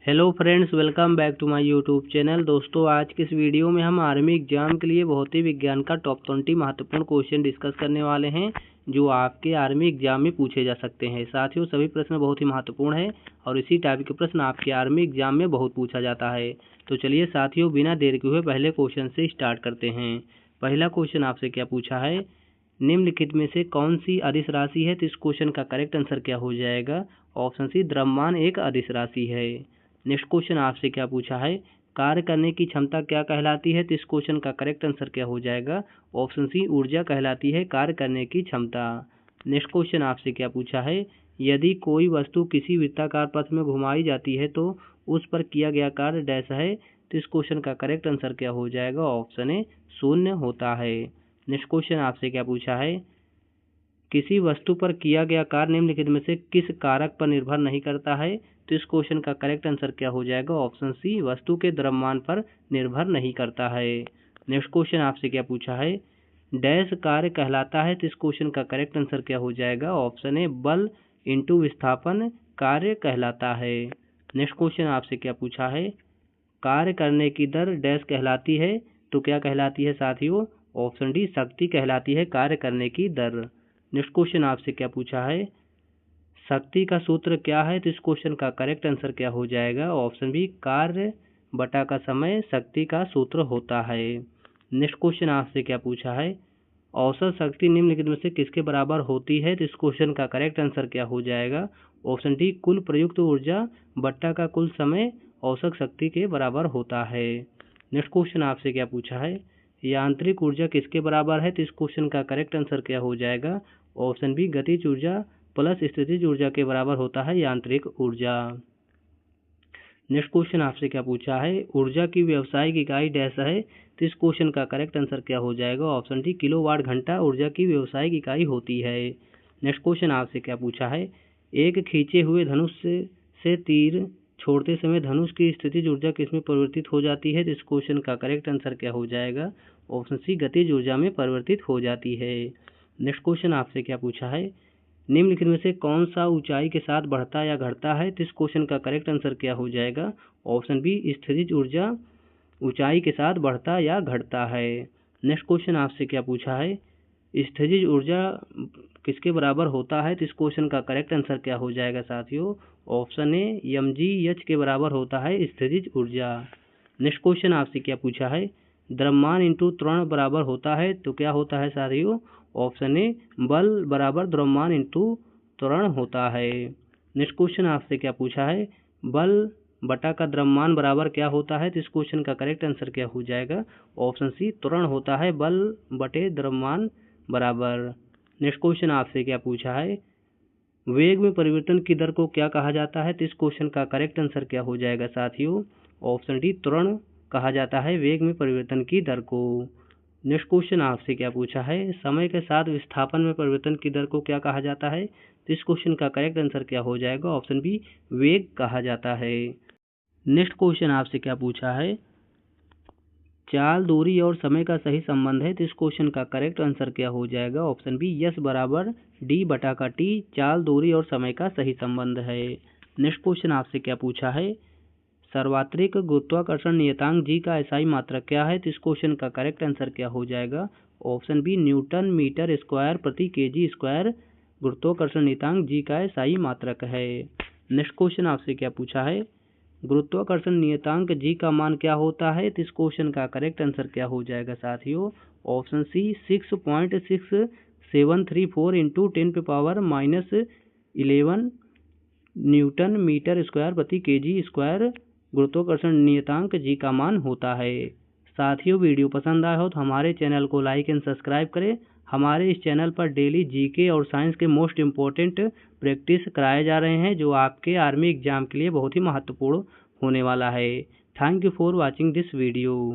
Hello friends, welcome back to my YouTube channel. दोस्तों, आज के इस वीडियो में हम आर्मी एग्जाम के लिए भौतिक विज्ञान का टॉप 20 महत्वपूर्ण क्वेश्चन डिस्कस करने वाले हैं जो आपके आर्मी एग्जाम में पूछे जा सकते हैं। साथियों, सभी प्रश्न बहुत ही महत्वपूर्ण है और इसी टाइप के प्रश्न आपके आर्मी एग्जाम में बहुत पूछा जाता है। तो चलिए साथियों, बिना देर के हुए पहले क्वेश्चन से स्टार्ट करते हैं। पहला क्वेश्चन आपसे क्या पूछा है, निम्नलिखित में से कौन सी अदिश राशि है? तो इस क्वेश्चन का करेक्ट आंसर क्या हो जाएगा? ऑप्शन सी, द्रव्यमान एक अदिश राशि है। नेक्स्ट क्वेश्चन आपसे क्या पूछा है, कार्य करने की क्षमता क्या कहलाती है? तो इस क्वेश्चन का करेक्ट आंसर क्या हो जाएगा? ऑप्शन सी, ऊर्जा कहलाती है कार्य करने की क्षमता। नेक्स्ट क्वेश्चन आपसे क्या पूछा है, यदि कोई वस्तु किसी वृत्ताकार पथ में घुमाई जाती है तो उस पर किया गया कार्य डैश है? तो इस क्वेश्चन का करेक्ट आंसर क्या हो जाएगा? ऑप्शन ए, शून्य होता है। नेक्स्ट क्वेश्चन आपसे क्या पूछा है, किसी वस्तु पर किया गया कार्य निम्नलिखित में से किस कारक पर निर्भर नहीं करता है? तो इस क्वेश्चन का करेक्ट आंसर क्या हो जाएगा? ऑप्शन सी, वस्तु के द्रव्यमान पर निर्भर नहीं करता है। नेक्स्ट क्वेश्चन आपसे क्या पूछा है, डैश कार्य कहलाता है? तो इस क्वेश्चन का करेक्ट आंसर क्या हो जाएगा? ऑप्शन ए, बल इंटू विस्थापन कार्य कहलाता है। नेक्स्ट क्वेश्चन आपसे क्या पूछा है, कार्य करने की दर डैश कहलाती है? तो क्या कहलाती है साथियों? ऑप्शन डी, शक्ति कहलाती है कार्य करने की दर। नेक्स्ट क्वेश्चन आपसे क्या पूछा है, शक्ति का सूत्र क्या है? तो इस क्वेश्चन का करेक्ट आंसर क्या हो जाएगा? ऑप्शन बी, कार्य बटा का समय शक्ति का सूत्र होता है। नेक्स्ट क्वेश्चन आपसे क्या पूछा है, औसत शक्ति निम्नलिखित में से किसके बराबर होती है? तो इस क्वेश्चन का करेक्ट आंसर क्या हो जाएगा? ऑप्शन डी, कुल प्रयुक्त ऊर्जा बट्टा का कुल समय औसत शक्ति के बराबर होता है। नेक्स्ट क्वेश्चन आपसे क्या पूछा है, यांत्रिक ऊर्जा किसके बराबर है? तो इस क्वेश्चन का करेक्ट आंसर क्या हो जाएगा? ऑप्शन बी, गतिज ऊर्जा प्लस स्थितिज ऊर्जा के बराबर होता है यांत्रिक ऊर्जा। नेक्स्ट क्वेश्चन आपसे क्या पूछा है, ऊर्जा की व्यावसायिक इकाई डैश है? तो इस क्वेश्चन का करेक्ट आंसर क्या हो जाएगा? ऑप्शन डी, किलोवाट घंटा ऊर्जा की व्यावसायिक इकाई होती है। नेक्स्ट क्वेश्चन आपसे क्या पूछा है, एक खींचे हुए धनुष से तीर छोड़ते समय धनुष की स्थितिज ऊर्जा किसमें परिवर्तित हो जाती है? तो इस क्वेश्चन का करेक्ट आंसर क्या हो जाएगा? ऑप्शन सी, गतिज ऊर्जा में परिवर्तित हो जाती है। नेक्स्ट क्वेश्चन आपसे क्या पूछा है, निम्नलिखित में से कौन सा ऊंचाई के साथ बढ़ता या घटता है? तो इस क्वेश्चन का करेक्ट आंसर क्या हो जाएगा? ऑप्शन बी, स्थितिज ऊर्जा ऊंचाई के साथ बढ़ता या घटता है। नेक्स्ट क्वेश्चन आपसे क्या पूछा है, स्थितिज ऊर्जा किसके बराबर होता है? तो इस क्वेश्चन का करेक्ट आंसर क्या हो जाएगा साथियों? ऑप्शन ए, mgh के बराबर होता है स्थितिज ऊर्जा। नेक्स्ट क्वेश्चन आपसे क्या पूछा है, द्रव्यमान इंटू त्वरण बराबर होता है? तो क्या होता है साथियों? ऑप्शन ए, बल बराबर द्रव्यमान इंटू त्वरण होता है। नेक्स्ट क्वेश्चन आपसे क्या पूछा है, बल बटा का द्रव्यमान बराबर क्या होता है? तो इस क्वेश्चन का करेक्ट आंसर क्या हो जाएगा? ऑप्शन सी, त्वरण होता है बल बटे द्रव्यमान बराबर। नेक्स्ट क्वेश्चन आपसे क्या पूछा है, वेग में परिवर्तन की दर को क्या कहा जाता है? तो इस क्वेश्चन का करेक्ट आंसर क्या हो जाएगा साथियों? ऑप्शन डी, त्वरण कहा जाता है वेग में परिवर्तन की दर को। नेक्स्ट क्वेश्चन आपसे क्या पूछा है, समय के साथ विस्थापन में परिवर्तन की दर को क्या कहा जाता है? तो इस क्वेश्चन का करेक्ट आंसर क्या हो जाएगा? ऑप्शन बी, वेग कहा जाता है। नेक्स्ट क्वेश्चन आपसे क्या पूछा है, चाल, दूरी और समय का सही संबंध है? तो इस क्वेश्चन का करेक्ट आंसर क्या हो जाएगा? ऑप्शन बी, यस बराबर डी बटा का टी, चाल, दूरी और समय का सही संबंध है। नेक्स्ट क्वेश्चन आपसे क्या पूछा है, सर्वात्रिक गुरुत्वाकर्षण नियतांक जी का एसआई मात्रक क्या है? तो इस क्वेश्चन का करेक्ट आंसर क्या हो जाएगा? Option B, Newton meter square प्रति केजी स्क्वायर गुरुत्वाकर्षण नियतांक जी का एसआई मात्रक है। नेक्स्ट क्वेश्चन आपसे क्या पूछा है, गुरुत्वाकर्षण नियतांक जी का मान क्या होता है? तो इस क्वेश्चन का करेक्ट आंसर क्या हो जाएगा साथियों? Option C, 6.6734 into 10⁻⁻11 Newton meter square प्रति केजी स्क्वायर गुरुत्वाकर्षण नियतांक जी का मान होता है। साथियों, वीडियो पसंद आया हो तो हमारे चैनल को लाइक एंड सब्सक्राइब करें। हमारे इस चैनल पर डेली जीके और साइंस के मोस्ट इम्पोर्टेंट प्रैक्टिस कराए जा रहे हैं जो आपके आर्मी एग्जाम के लिए बहुत ही महत्वपूर्ण होने वाला है। Thank you for watching this video.